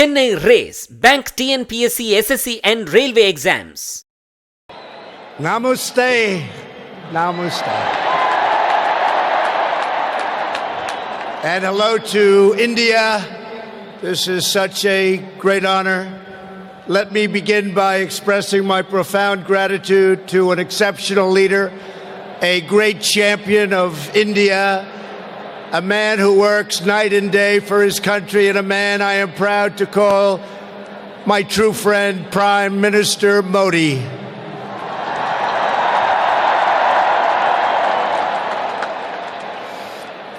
Chennai Race, Bank TNPSC, SSC and Railway exams. Namaste. Namaste. And hello to India. This is such a great honor. Let me begin by expressing my profound gratitude to an exceptional leader, a great champion of India, a man who works night and day for his country, and a man I am proud to call my true friend, Prime Minister Modi.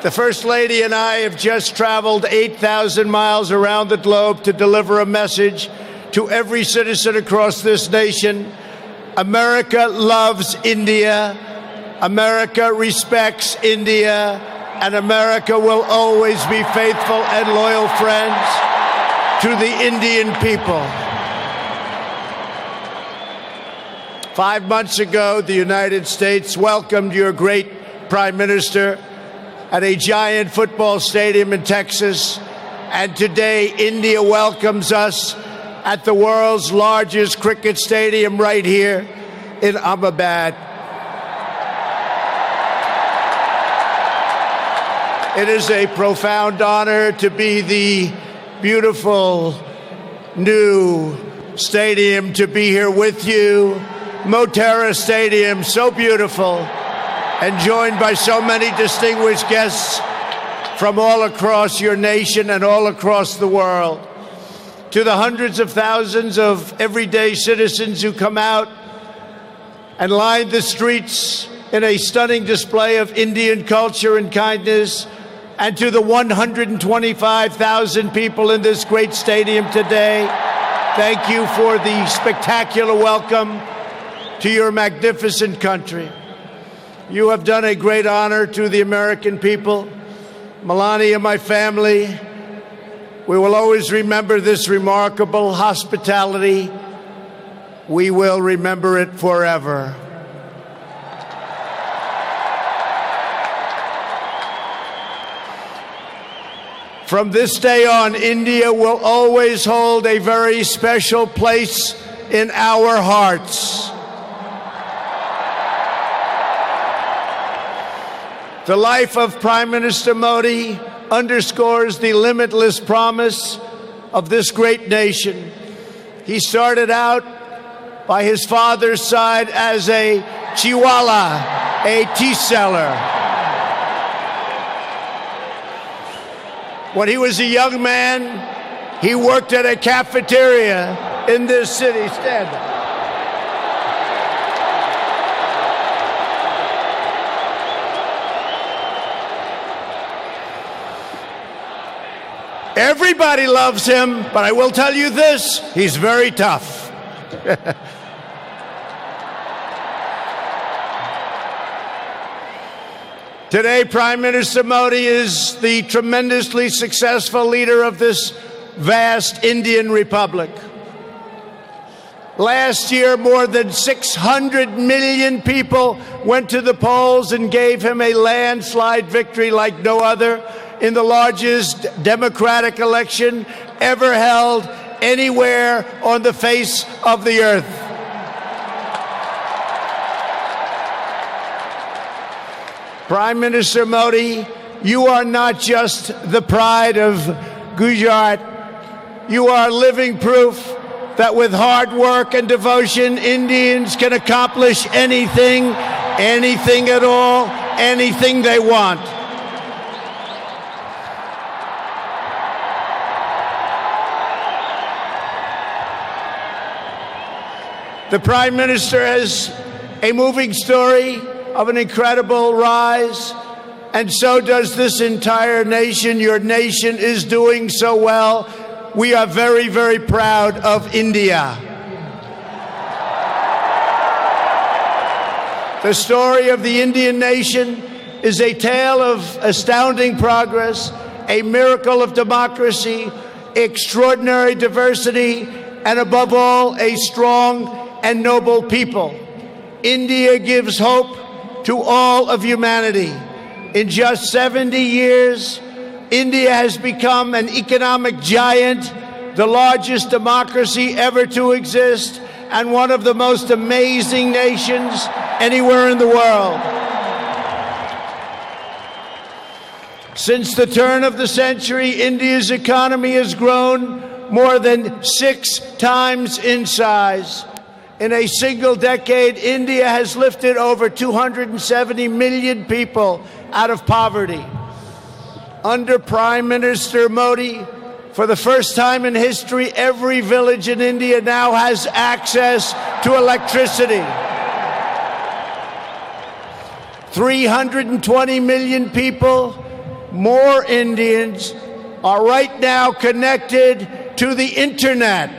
The First Lady and I have just traveled 8,000 miles around the globe to deliver a message to every citizen across this nation. America loves India. America respects India. And America will always be faithful and loyal friends to the Indian people. 5 months ago, the United States welcomed your great Prime Minister at a giant football stadium in Texas. And today, India welcomes us at the world's largest cricket stadium right here in Ahmedabad. It is a profound honor to be the beautiful new stadium, to be here with you. Motera Stadium, so beautiful, and joined by so many distinguished guests from all across your nation and all across the world. To the hundreds of thousands of everyday citizens who come out and line the streets in a stunning display of Indian culture and kindness, and to the 125,000 people in this great stadium today, thank you for the spectacular welcome to your magnificent country. You have done a great honor to the American people. Melania, my family, we will always remember this remarkable hospitality. We will remember it forever. From this day on, India will always hold a very special place in our hearts. The life of Prime Minister Modi underscores the limitless promise of this great nation. He started out by his father's side as a chiwala, a tea seller. When he was a young man, he worked at a cafeteria in this city. Stand up. Everybody loves him, but I will tell you this, he's very tough. Today, Prime Minister Modi is the tremendously successful leader of this vast Indian Republic. Last year, more than 600 million people went to the polls and gave him a landslide victory like no other in the largest democratic election ever held anywhere on the face of the earth. Prime Minister Modi, you are not just the pride of Gujarat. You are living proof that with hard work and devotion, Indians can accomplish anything, anything at all, anything they want. The Prime Minister has a moving story of an incredible rise, and so does this entire nation. Your nation is doing so well. We are very, very proud of India. The story of the Indian nation is a tale of astounding progress, a miracle of democracy, extraordinary diversity, and above all, a strong and noble people. India gives hope to all of humanity. In just 70 years, India has become an economic giant the largest democracy ever to exist, and one of the most amazing nations anywhere in the world. Since the turn of the century, India's economy has grown more than 6 times in size. In a single decade, India has lifted over 270 million people out of poverty. Under Prime Minister Modi, for the first time in history, every village in India now has access to electricity. 320 million people, more Indians, are right now connected to the internet.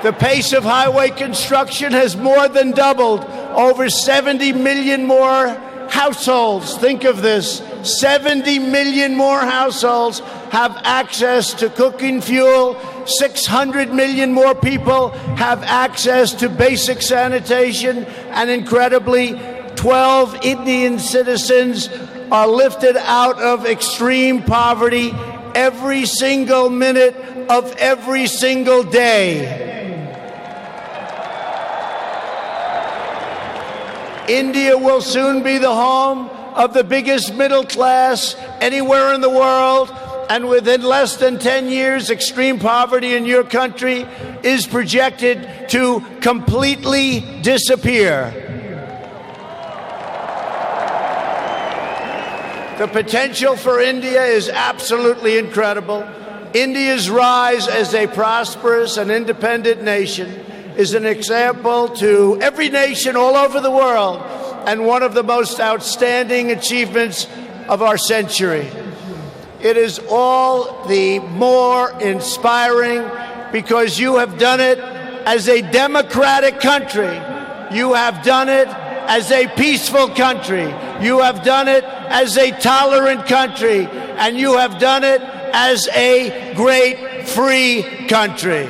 The pace of highway construction has more than doubled. Over 70 million more households, think of this, 70 million more households have access to cooking fuel. 600 million more people have access to basic sanitation. And incredibly, 12 Indian citizens are lifted out of extreme poverty every single minute of every single day. India will soon be the home of the biggest middle class anywhere in the world, and within less than 10 years, extreme poverty in your country is projected to completely disappear. The potential for India is absolutely incredible. India's rise as a prosperous and independent nation is an example to every nation all over the world, and one of the most outstanding achievements of our century. It is all the more inspiring because you have done it as a democratic country. You have done it as a peaceful country. You have done it as a tolerant country. And you have done it as a great free country.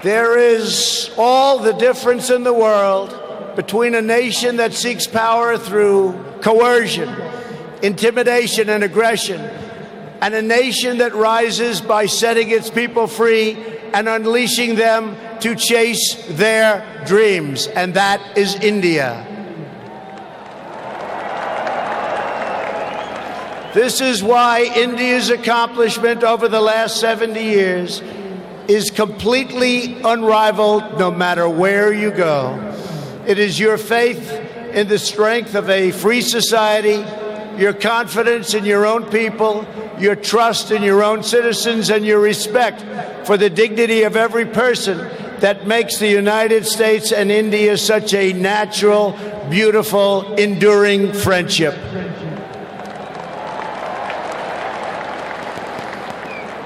There is all the difference in the world between a nation that seeks power through coercion, intimidation, and aggression, and a nation that rises by setting its people free and unleashing them to chase their dreams, and that is India. This is why India's accomplishment over the last 70 years is completely unrivaled no matter where you go. It is your faith in the strength of a free society, your confidence in your own people, your trust in your own citizens, and your respect for the dignity of every person that makes the United States and India such a natural, beautiful, enduring friendship.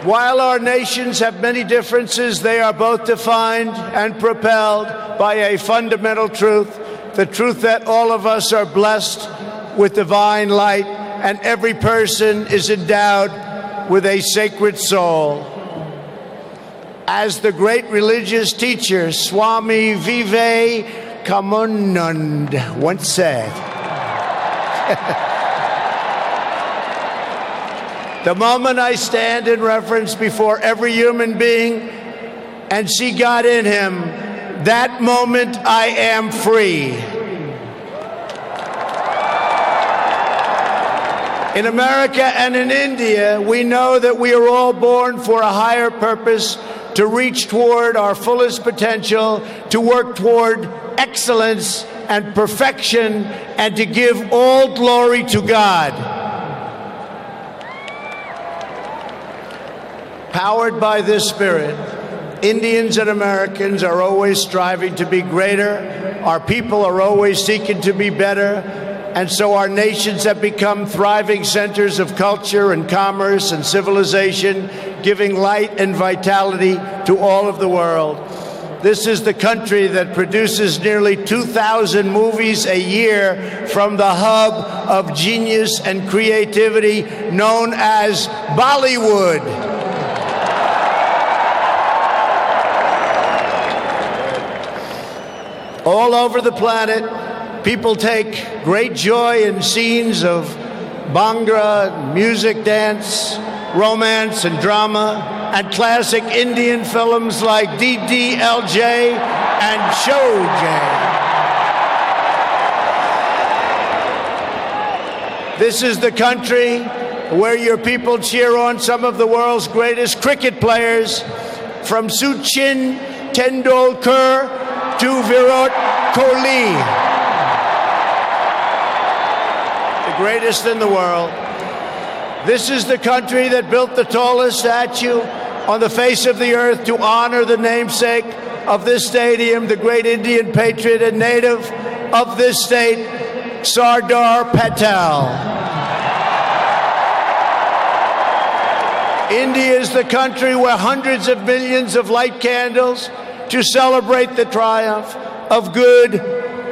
While our nations have many differences, they are both defined and propelled by a fundamental truth, the truth that all of us are blessed with divine light and every person is endowed with a sacred soul. As the great religious teacher Swami Vivekananda once said, the moment I stand in reverence before every human being and see God in him, that moment I am free. In America and in India, we know that we are all born for a higher purpose, to reach toward our fullest potential, to work toward excellence and perfection, and to give all glory to God. Powered by this spirit, Indians and Americans are always striving to be greater. Our people are always seeking to be better. And so our nations have become thriving centers of culture and commerce and civilization, giving light and vitality to all of the world. This is the country that produces nearly 2,000 movies a year from the hub of genius and creativity known as Bollywood. All over the planet, People take great joy in scenes of Bhangra, music, dance, romance, and drama, and classic Indian films like DDLJ and Showjay. This is the country where your people cheer on some of the world's greatest cricket players, from Sachin Tendulkar to Virat Kohli, the greatest in the world. This is the country that built the tallest statue on the face of the earth to honor the namesake of this stadium, the great Indian patriot and native of this state, Sardar Patel. India is the country where hundreds of millions of light candles to celebrate the triumph of good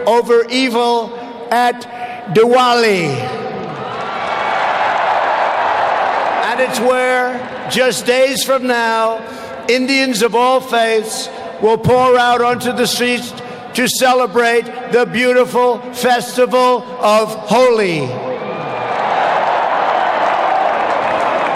over evil at Diwali. And it's where, just days from now, Indians of all faiths will pour out onto the streets to celebrate the beautiful festival of Holi.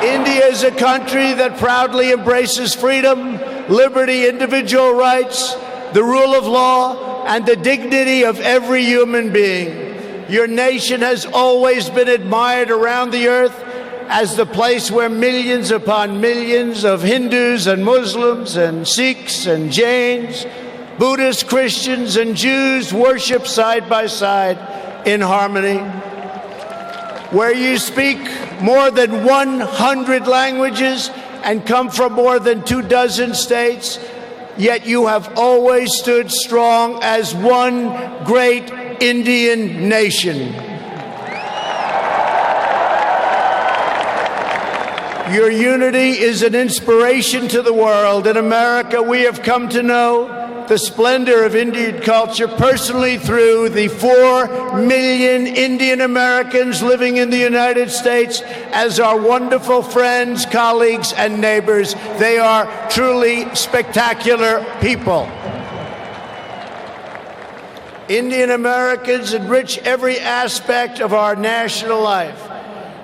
India is a country that proudly embraces freedom, liberty, individual rights, the rule of law, and the dignity of every human being. Your nation has always been admired around the earth as the place where millions upon millions of Hindus and Muslims and Sikhs and Jains, Buddhists, Christians, and Jews worship side by side in harmony, where you speak more than 100 languages and come from more than 24 states, yet you have always stood strong as one great Indian nation. Your unity is an inspiration to the world. In America, we have come to know the splendor of Indian culture personally through the 4 million Indian Americans living in the United States as our wonderful friends, colleagues, and neighbors. They are truly spectacular people. Indian Americans enrich every aspect of our national life.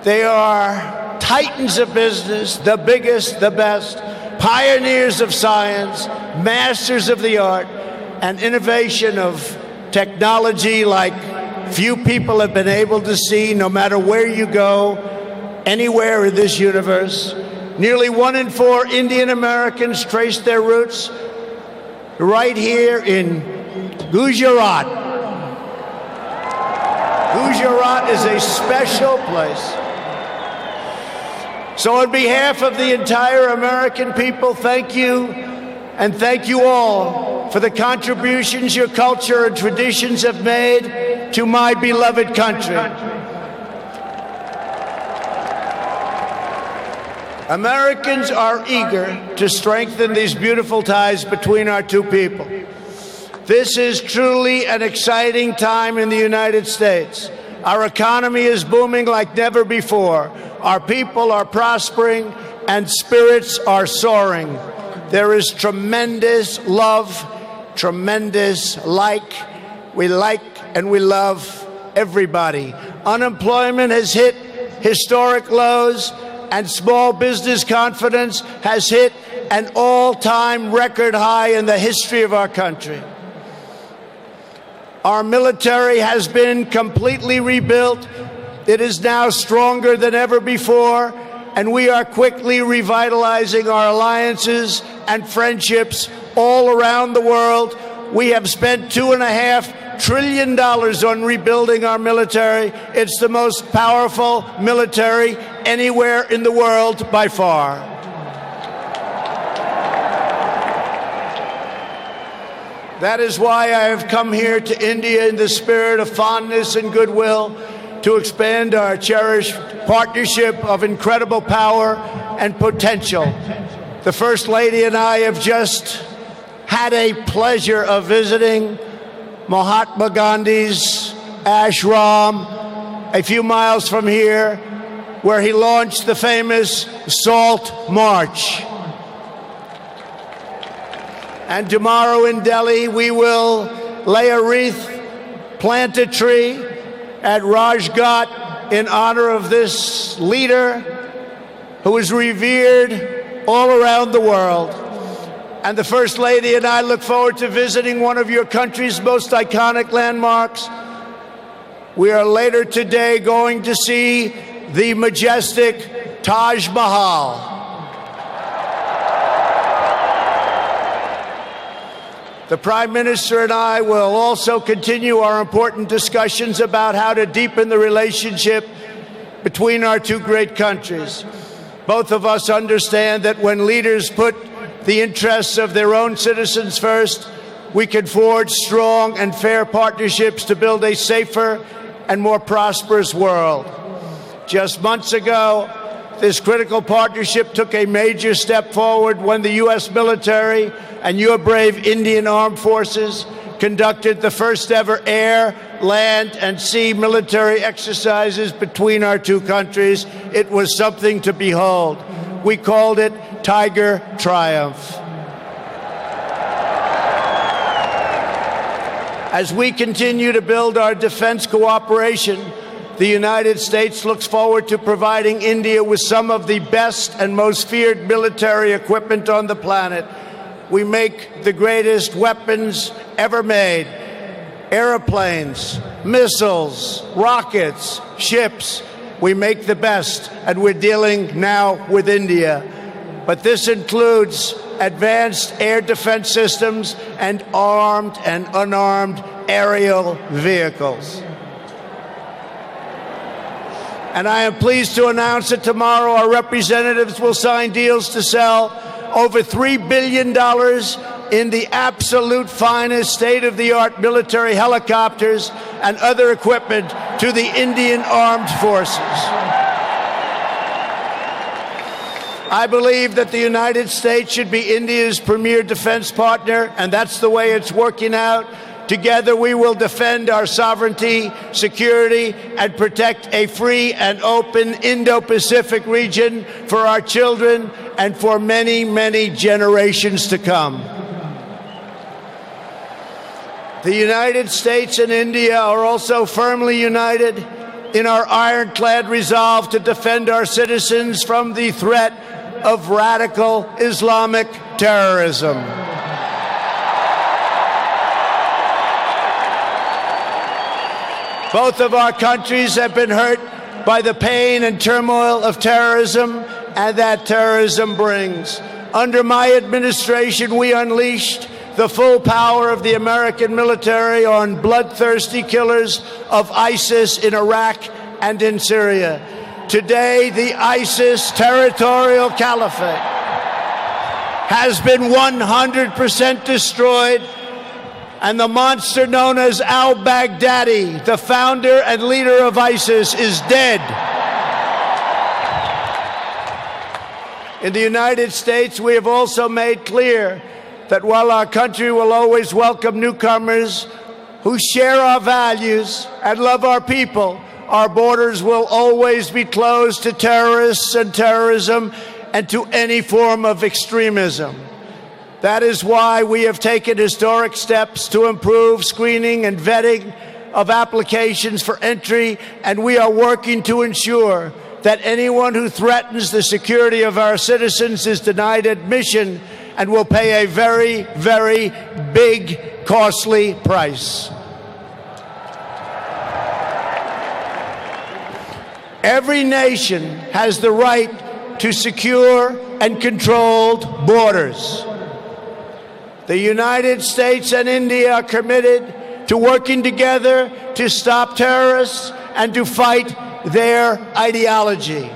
They are titans of business, the biggest, the best, pioneers of science, masters of the art, and innovation of technology like few people have been able to see, no matter where you go, anywhere in this universe. Nearly 1 in 4 Indian Americans trace their roots right here in Gujarat. Gujarat is a special place. So on behalf of the entire American people, thank you, and thank you all for the contributions your culture and traditions have made to my beloved country. Americans are eager to strengthen these beautiful ties between our two people. This is truly an exciting time in the United States. Our economy is booming like never before. Our people are prospering and spirits are soaring. There is tremendous love, tremendous we like and we love everybody. Unemployment has hit historic lows, and small business confidence has hit an all-time record high in the history of our country. Our military has been completely rebuilt. It is now stronger than ever before, and we are quickly revitalizing our alliances and friendships all around the world. We have spent $2.5 trillion on rebuilding our military. It's the most powerful military anywhere in the world by far. That is why I have come here to India in the spirit of fondness and goodwill to expand our cherished partnership of incredible power and potential. The First Lady and I have just had a pleasure of visiting Mahatma Gandhi's ashram a few miles from here, where he launched the famous Salt March. And tomorrow in Delhi, we will lay a wreath, plant a tree at Rajghat in honor of this leader who is revered all around the world. And the First Lady and I look forward to visiting one of your country's most iconic landmarks. We are later today going to see the majestic Taj Mahal. The Prime Minister and I will also continue our important discussions about how to deepen the relationship between our two great countries. Both of us understand that when leaders put the interests of their own citizens first, we can forge strong and fair partnerships to build a safer and more prosperous world. Just months ago, this critical partnership took a major step forward when the U.S. military and your brave Indian Armed Forces conducted the first ever air, land, and sea military exercises between our two countries. It was something to behold. We called it Tiger Triumph. As we continue to build our defense cooperation, the United States looks forward to providing India with some of the best and most feared military equipment on the planet. We make the greatest weapons ever made: airplanes, missiles, rockets, ships. We make the best, and we're dealing now with India. But this includes advanced air defense systems and armed and unarmed aerial vehicles. And I am pleased to announce that tomorrow our representatives will sign deals to sell over $3 billion in the absolute finest state-of-the-art military helicopters and other equipment to the Indian Armed Forces. I believe that the United States should be India's premier defense partner, and that's the way it's working out. Together, we will defend our sovereignty, security, and protect a free and open Indo-Pacific region for our children and for many, many generations to come. The United States and India are also firmly united in our ironclad resolve to defend our citizens from the threat of radical Islamic terrorism. Both of our countries have been hurt by the pain and turmoil of terrorism and that terrorism brings. Under my administration, we unleashed the full power of the American military on bloodthirsty killers of ISIS in Iraq and in Syria. Today, the ISIS territorial caliphate has been 100% destroyed, and the monster known as al-Baghdadi, the founder and leader of ISIS, is dead. In the United States, we have also made clear that while our country will always welcome newcomers who share our values and love our people, our borders will always be closed to terrorists and terrorism and to any form of extremism. That is why we have taken historic steps to improve screening and vetting of applications for entry, and we are working to ensure that anyone who threatens the security of our citizens is denied admission and will pay a very, very big, costly price. Every nation has the right to secure and controlled borders. The United States and India are committed to working together to stop terrorists and to fight their ideology.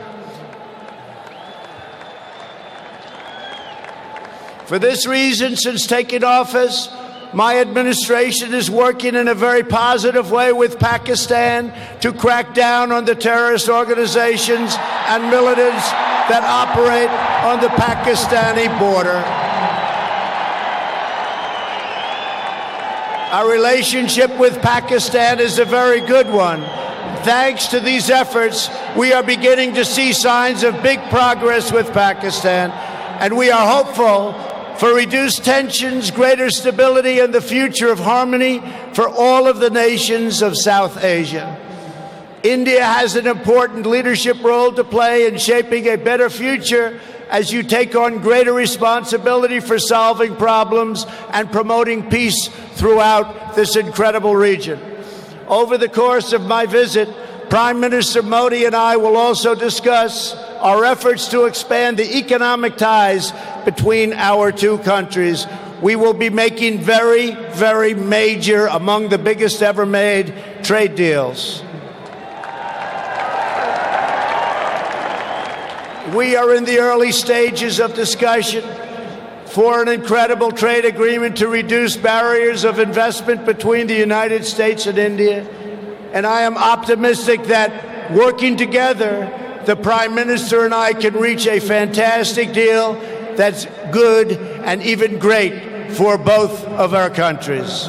For this reason, since taking office, my administration is working in a very positive way with Pakistan to crack down on the terrorist organizations and militants that operate on the Pakistani border. Our relationship with Pakistan is a very good one. Thanks to these efforts, we are beginning to see signs of big progress with Pakistan, and we are hopeful for reduced tensions, greater stability, and the future of harmony for all of the nations of South Asia. India has an important leadership role to play in shaping a better future as you take on greater responsibility for solving problems and promoting peace throughout this incredible region. Over the course of my visit, Prime Minister Modi and I will also discuss our efforts to expand the economic ties between our two countries. We will be making very, very major, among the biggest ever made, trade deals. We are in the early stages of discussion for an incredible trade agreement to reduce barriers of investment between the United States and India. And I am optimistic that working together, the Prime Minister and I can reach a fantastic deal that's good and even great for both of our countries.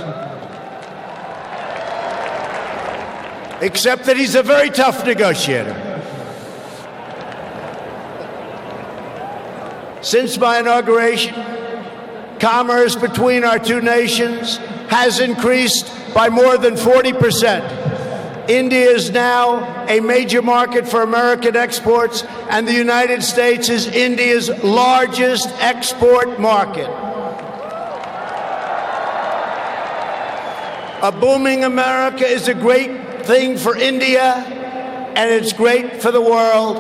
Except that he's a very tough negotiator. Since my inauguration, commerce between our two nations has increased by more than 40%. India is now a major market for American exports, and the United States is India's largest export market. A booming America is a great thing for India, and it's great for the world.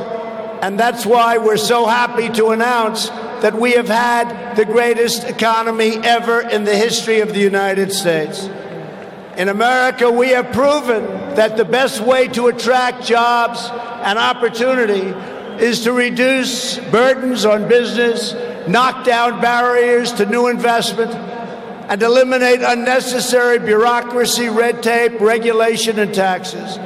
And that's why we're so happy to announce that we have had the greatest economy ever in the history of the United States. In America, we have proven that the best way to attract jobs and opportunity is to reduce burdens on business, knock down barriers to new investment, and eliminate unnecessary bureaucracy, red tape, regulation, and taxes.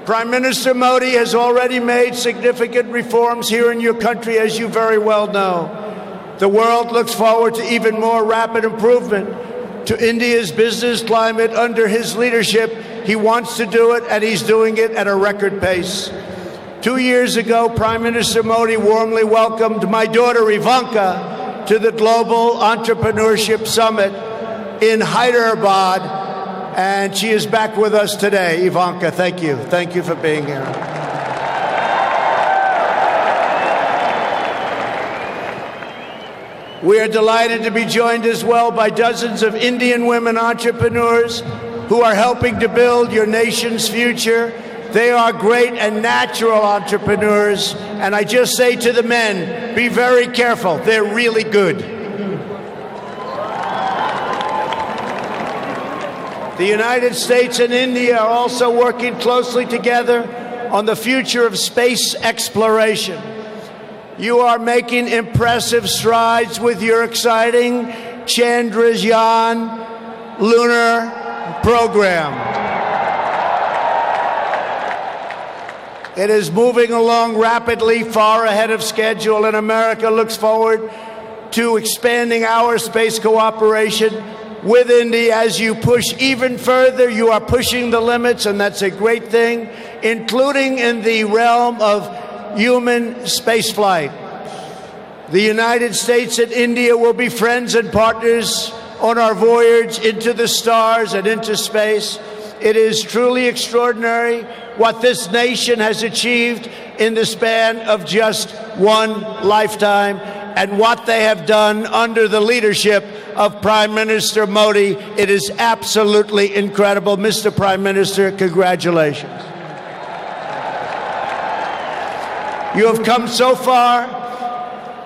Prime Minister Modi has already made significant reforms here in your country, as you very well know. The world looks forward to even more rapid improvement to India's business climate under his leadership. He wants to do it, and he's doing it at a record pace. 2 years ago, Prime Minister Modi warmly welcomed my daughter Ivanka to the Global Entrepreneurship Summit in Hyderabad, and she is back with us today. Ivanka, thank you. Thank you for being here. We are delighted to be joined as well by dozens of Indian women entrepreneurs who are helping to build your nation's future. They are great and natural entrepreneurs, and I just say to the men, be very careful. They're really good. The United States and India are also working closely together on the future of space exploration. You are making impressive strides with your exciting Chandrayaan lunar program. It is moving along rapidly, far ahead of schedule, and America looks forward to expanding our space cooperation with India. As you push even further, you are pushing the limits, and that's a great thing, including in the realm of human spaceflight. The United States and India will be friends and partners on our voyage into the stars and into space. It is truly extraordinary what this nation has achieved in the span of just one lifetime, and what they have done under the leadership of Prime Minister Modi. It is absolutely incredible. Mr. Prime Minister, congratulations. You have come so far,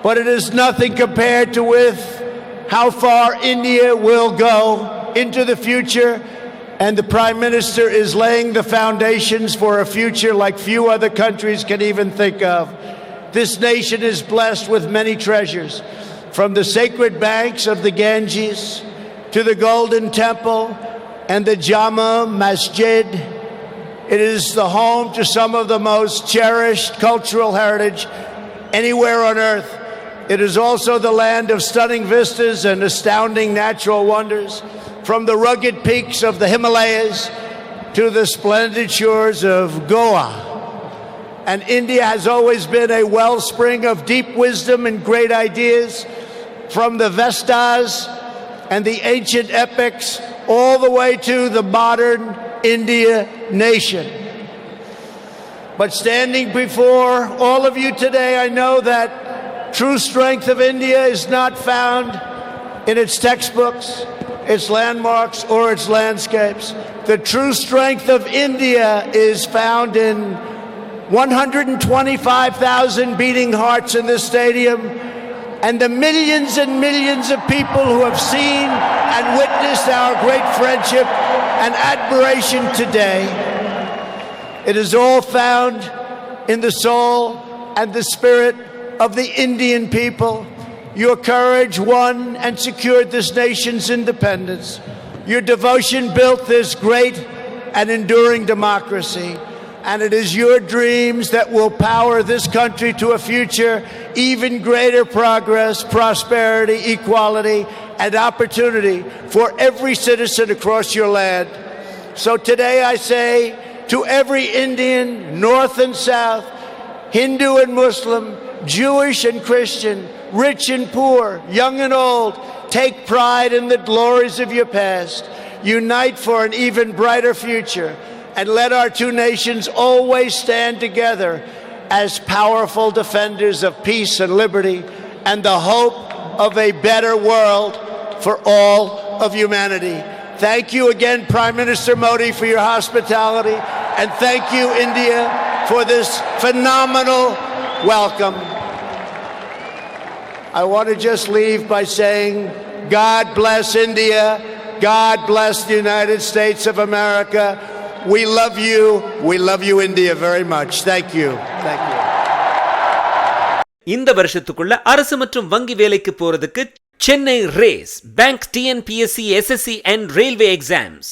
but it is nothing compared to with how far India will go into the future, and the Prime Minister is laying the foundations for a future like few other countries can even think of. This nation is blessed with many treasures, from the sacred banks of the Ganges to the Golden Temple and the Jama Masjid. It is the home to some of the most cherished cultural heritage anywhere on earth. It is also the land of stunning vistas and astounding natural wonders, from the rugged peaks of the Himalayas to the splendid shores of Goa. And India has always been a wellspring of deep wisdom and great ideas. from the Vestas and the ancient epics all the way to the modern India nation. But standing before all of you today, I know that true strength of India is not found in its textbooks, its landmarks, or its landscapes. The true strength of India is found in 125,000 beating hearts in this stadium and the millions and millions of people who have seen and witnessed our great friendship and admiration today. It is all found in the soul and the spirit of the Indian people. Your courage won and secured this nation's independence. Your devotion built this great and enduring democracy. And it is your dreams that will power this country to a future even greater progress, prosperity, equality, and opportunity for every citizen across your land. So today I say to every Indian, North and South, Hindu and Muslim, Jewish and Christian, rich and poor, young and old, take pride in the glories of your past. Unite for an even brighter future. And let our two nations always stand together as powerful defenders of peace and liberty and the hope of a better world for all of humanity. Thank you again, Prime Minister Modi, for your hospitality. And thank you, India, for this phenomenal welcome. I want to just leave by saying, God bless India. God bless the United States of America. We love you. We love you, India, very much. Thank you. Thank you. இந்த வருஷத்துக்குள்ள அரசு மற்றும் வங்கி வேலைக்கு போறதுக்கு Chennai race bank TNPSC SSC and Railway exams.